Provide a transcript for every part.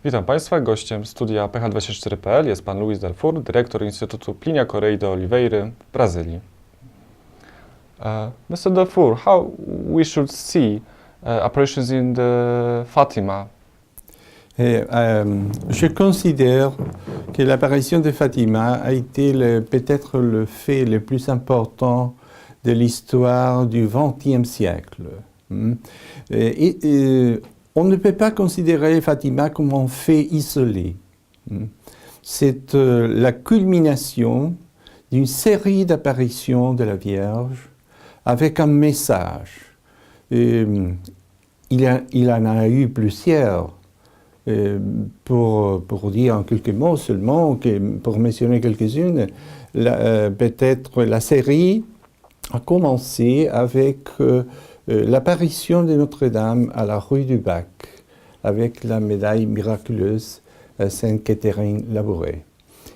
Witam Państwa. Gościem studia PH24.pl jest pan Luis Delfour, dyrektor Instytutu Plinia Correi de Oliveira w Brazylii. Mr. Delfour, how we should see apparitions in the Fatima? Je considère que l'apparition de Fatima a été peut-être le fait le plus important de l'histoire du XXe siècle. On ne peut pas considérer Fatima comme un fait isolé. C'est la culmination d'une série d'apparitions de la Vierge avec un message. Il en a eu plusieurs. Pour dire en quelques mots seulement, pour mentionner quelques-unes, peut-être la série a commencé avec l'apparition de Notre-Dame à la rue du Bac, avec la médaille miraculeuse Sainte Catherine Labouré.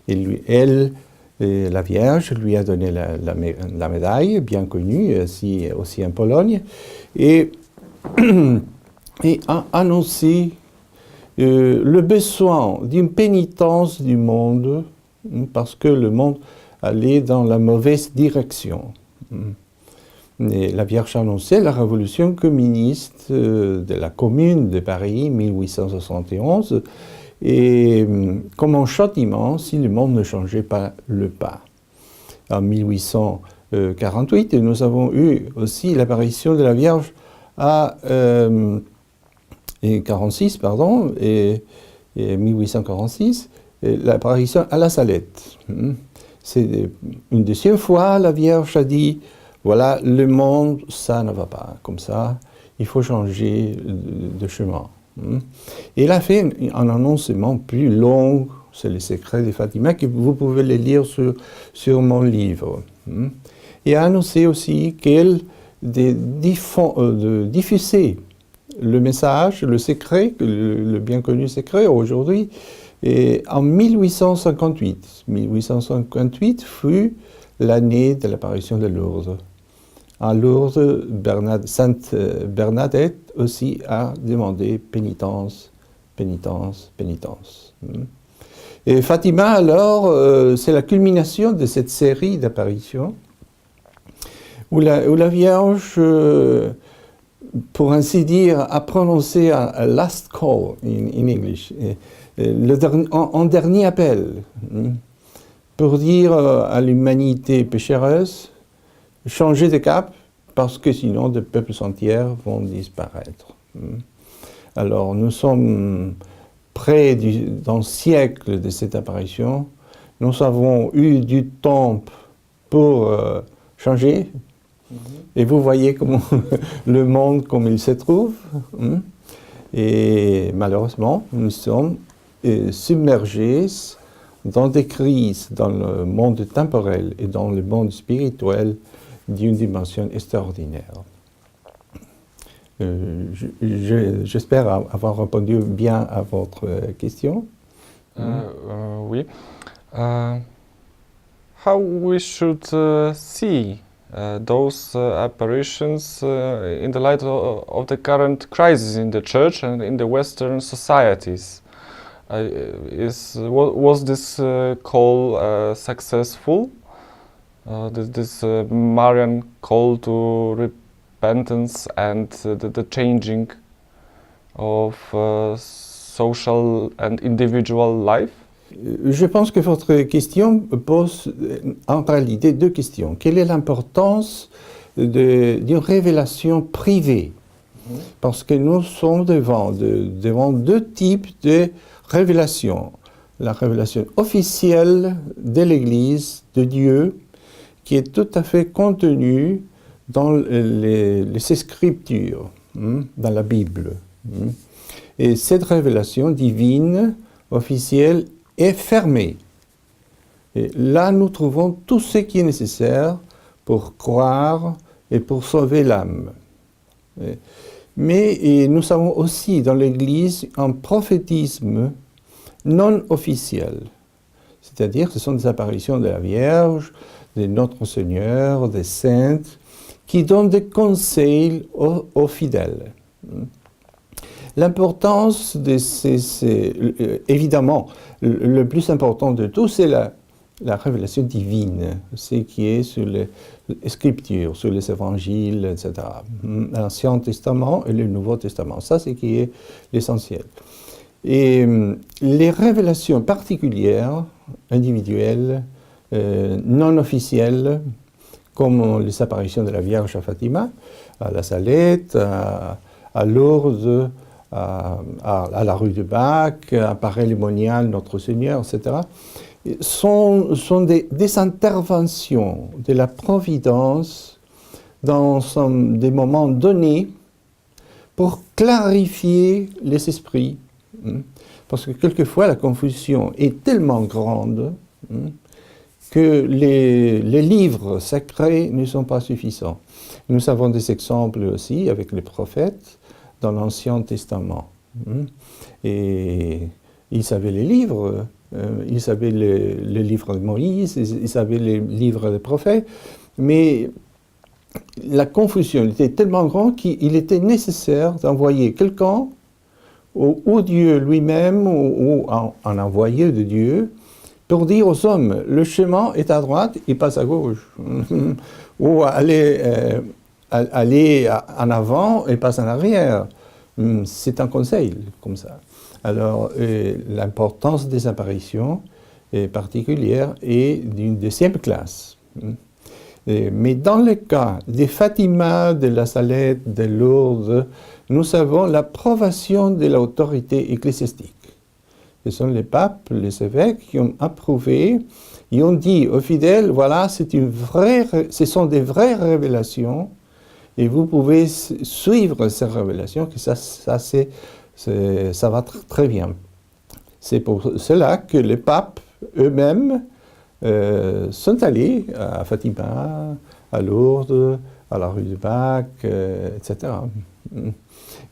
Elle, la Vierge, lui a donné la médaille, bien connue aussi en Pologne, et a annoncé le besoin d'une pénitence du monde, parce que le monde allait dans la mauvaise direction. Et la Vierge annonçait la révolution communiste de la Commune de Paris, 1871, et comme un châtiment si le monde ne changeait pas le pas. En 1848, nous avons eu aussi l'apparition de la Vierge à 1846, et 1846, l'apparition à la Salette. C'est une deuxième fois, la Vierge a dit, voilà, le monde, ça ne va pas comme ça, il faut changer de chemin. Et elle a fait un annoncement plus long, c'est le secret de Fatima, que vous pouvez le lire sur mon livre. Et a annoncé aussi qu'elle diffusait le message, le secret, le bien connu secret aujourd'hui, en 1858. 1858 fut l'année de l'apparition de Lourdes. À Lourdes, Sainte Bernadette aussi a demandé pénitence, pénitence, pénitence. Et Fatima, alors, c'est la culmination de cette série d'apparitions où la Vierge, pour ainsi dire, a prononcé un last call in English, un dernier appel, pour dire à l'humanité péchereuse, changez de cap, parce que sinon des peuples entiers vont disparaître. Alors nous sommes près d'un siècle de cette apparition, nous avons eu du temps pour changer. Et vous voyez comment le monde comme il se trouve. Et malheureusement, nous sommes submergés dans des crises dans le monde temporel et dans le monde spirituel d'une dimension extraordinaire. J'espère avoir répondu bien à votre question. Oui. How we should see those apparitions in the light of the current crisis in the church and in the Western societies? Was this call successful? This Marian call to repentance and the changing of social and individual life? Je pense que votre question pose en réalité deux questions. Quelle est l'importance d'une révélation privée? Parce que nous sommes devant deux types de révélations. La révélation officielle de l'Église, de Dieu, qui est tout à fait contenue dans les Écritures, dans la Bible. Et cette révélation divine, officielle, est fermée. Et là, nous trouvons tout ce qui est nécessaire pour croire et pour sauver l'âme. Mais nous avons aussi dans l'Église un prophétisme non officiel. C'est-à-dire que ce sont des apparitions de la Vierge, de Notre Seigneur, des saintes, qui donnent des conseils aux fidèles. L'importance de évidemment, le plus important de tout, c'est la révélation divine, ce qui est sur les Scriptures, sur les évangiles, etc. L'Ancien Testament et le Nouveau Testament, ça c'est qui est l'essentiel. Et les révélations particulières, individuelles, non officielles, comme les apparitions de la Vierge à Fatima, à la Salette, à Lourdes, à la rue de Bac, à Paray-le-Monial, Notre Seigneur, etc., sont des interventions de la Providence dans des moments donnés pour clarifier les esprits. Parce que quelquefois la confusion est tellement grande que les livres sacrés ne sont pas suffisants. Nous avons des exemples aussi avec les prophètes dans l'Ancien Testament. Et ils savaient les livres, ils savaient les livres de Moïse, ils savaient les livres des prophètes, mais la confusion était tellement grande qu'il était nécessaire d'envoyer quelqu'un, ou Dieu lui-même, ou un envoyé de Dieu, pour dire aux hommes, le chemin est à droite, il passe à gauche. Ou aller en avant et passe en arrière. C'est un conseil, comme ça. Alors, l'importance des apparitions est particulière et d'une deuxième classe. Mais dans le cas des Fatima, de la Salette, de Lourdes, nous avons l'approbation de l'autorité ecclésiastique. Ce sont les papes, les évêques qui ont approuvé, ils ont dit aux fidèles, voilà, ce sont des vraies révélations, et vous pouvez suivre ces révélations, que ça va très bien. C'est pour cela que les papes eux-mêmes sont allés à Fatima, à Lourdes, à la rue du Bac, etc.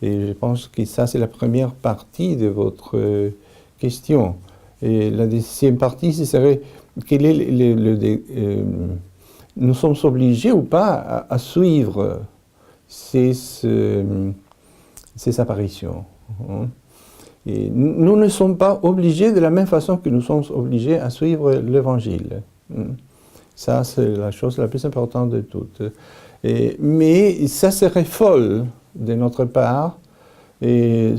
Et je pense que ça, c'est la première partie de votre question. Et la deuxième partie, ce serait quel est nous sommes obligés ou pas à suivre ces apparitions. Et nous ne sommes pas obligés de la même façon que nous sommes obligés à suivre l'Évangile. Ça, c'est la chose la plus importante de toutes. Mais ça serait folle de notre part. Et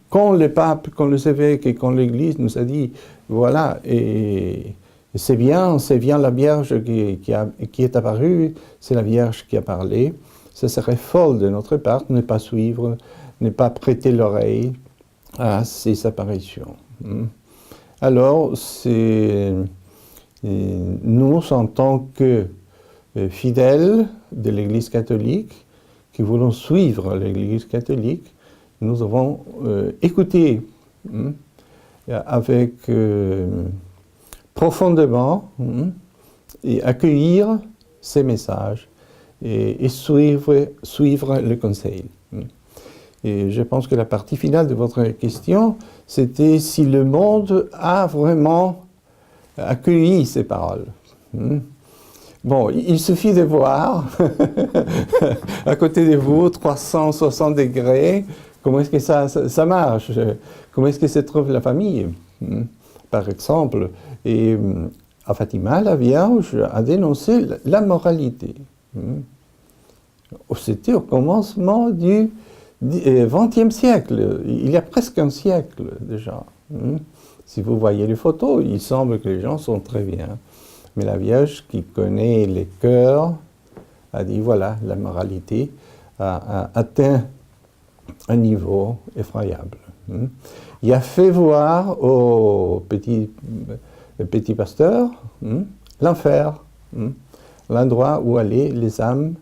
quand le pape, quand les évêques et quand l'Église nous a dit, voilà, et c'est bien la Vierge qui est apparue, c'est la Vierge qui a parlé, ça serait folle de notre part de ne pas suivre, ne pas prêter l'oreille à ces apparitions. Alors, nous, en tant que fidèles de l'Église catholique, qui voulons suivre l'Église catholique, nous devons écouter avec profondément et accueillir ces messages et suivre le conseil. Et je pense que la partie finale de votre question, c'était si le monde a vraiment accueilli ces paroles. Bon, il suffit de voir à côté de vous, 360 degrés, comment est-ce que ça marche, comment est-ce que se trouve la famille, par exemple. Et à Fatima, la Vierge a dénoncé la moralité. C'était au commencement du XXe siècle, il y a presque un siècle déjà. Si vous voyez les photos, il semble que les gens sont très bien. Mais la Vierge qui connaît les cœurs a dit, voilà, la moralité a atteint un niveau effroyable. Il a fait voir au petit pasteur l'enfer, l'endroit où allaient les âmes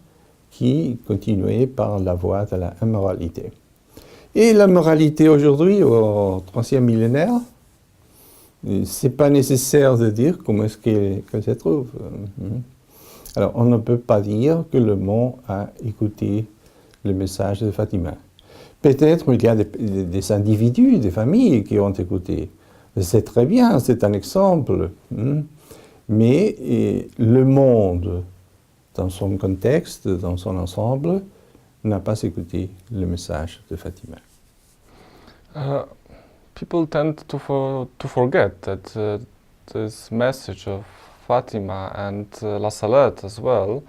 qui continuaient par la voie de la immoralité. Et la moralité aujourd'hui, au 3e millénaire, c'est pas nécessaire de dire comment est-ce qu'elle se trouve. Alors, on ne peut pas dire que le monde a écouté le message de Fatima. Peut-être il y a des individus, des familles qui ont écouté. C'est très bien, c'est un exemple. Mais le monde, dans son contexte, dans son ensemble, n'a pas écouté le message de Fatima. People tend to forget that this message of Fatima and La Salette as well,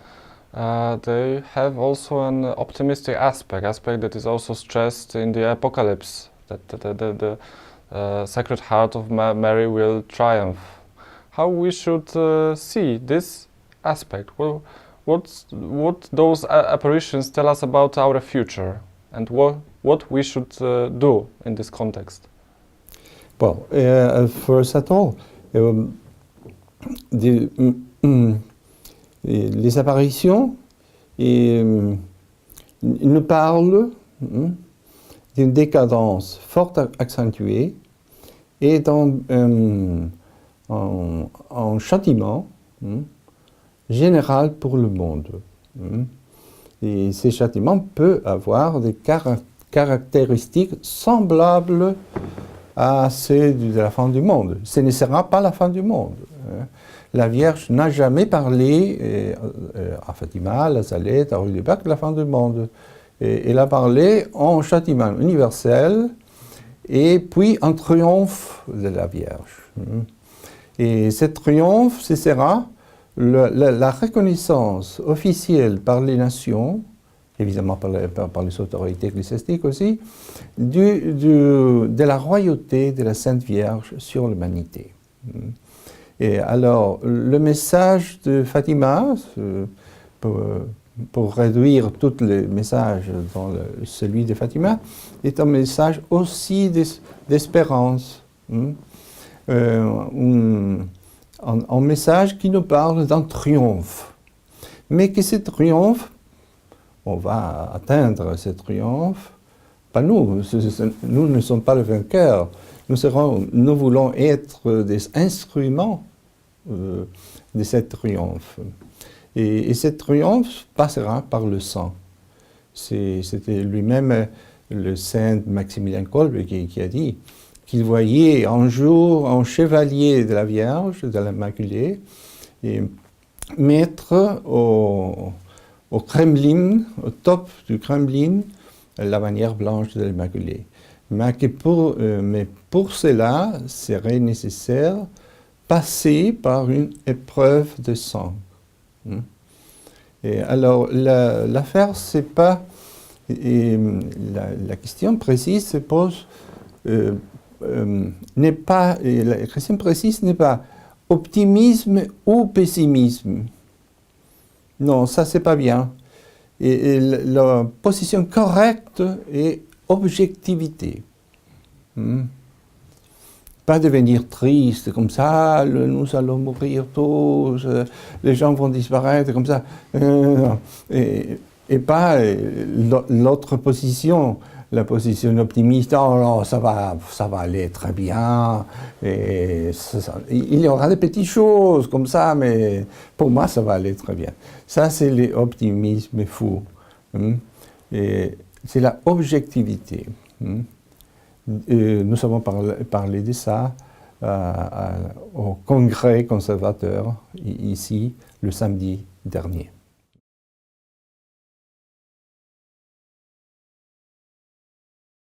they have also an optimistic aspect that is also stressed in the Apocalypse, that the Sacred Heart of Mary will triumph. How we should see this aspect? Well, what those apparitions tell us about our future, and what we should do in this context? Bon, first of all, les apparitions nous parlent d'une décadence fort accentuée et d'un châtiment général pour le monde. Et ces châtiments peuvent avoir des caractéristiques semblables à ceux de la fin du monde. Ce ne sera pas la fin du monde. La Vierge n'a jamais parlé à Fatima, à La Salette, à Rudebecq de la fin du monde. Elle a parlé en châtiment universel et puis en triomphe de la Vierge. Et ce triomphe, ce sera la reconnaissance officielle par les nations, évidemment par les autorités ecclésiastiques aussi, de la royauté de la Sainte Vierge sur l'humanité. Et alors, le message de Fatima, pour réduire tous les messages dans celui de Fatima, est un message aussi d'espérance. Un message qui nous parle d'un triomphe. Mais que ce triomphe, on va atteindre ce triomphe, pas nous, nous ne sommes pas les vainqueurs, nous voulons être des instruments de ce triomphe. Et ce triomphe passera par le sang. C'était lui-même le saint Maximilien Kolbe qui a dit qu'il voyait un jour un chevalier de la Vierge, de l'Immaculée, mettre au Kremlin, au top du Kremlin, la bannière blanche de l'Immaculée. Mais pour cela, serait nécessaire passer par une épreuve de sang. Et alors, l'affaire, c'est pas... la question précise se pose... la question précise n'est pas optimisme ou pessimisme. Non, ça c'est pas bien. Et la position correcte est objectivité. Pas devenir triste comme ça, nous allons mourir tous, les gens vont disparaître comme ça. Et pas l'autre position. La position optimiste, oh non, ça va aller très bien, et il y aura des petites choses comme ça, mais pour moi, ça va aller très bien. Ça, c'est l'optimisme fou. Et c'est la objectivité. Nous avons parlé de ça au congrès conservateur, ici, le samedi dernier.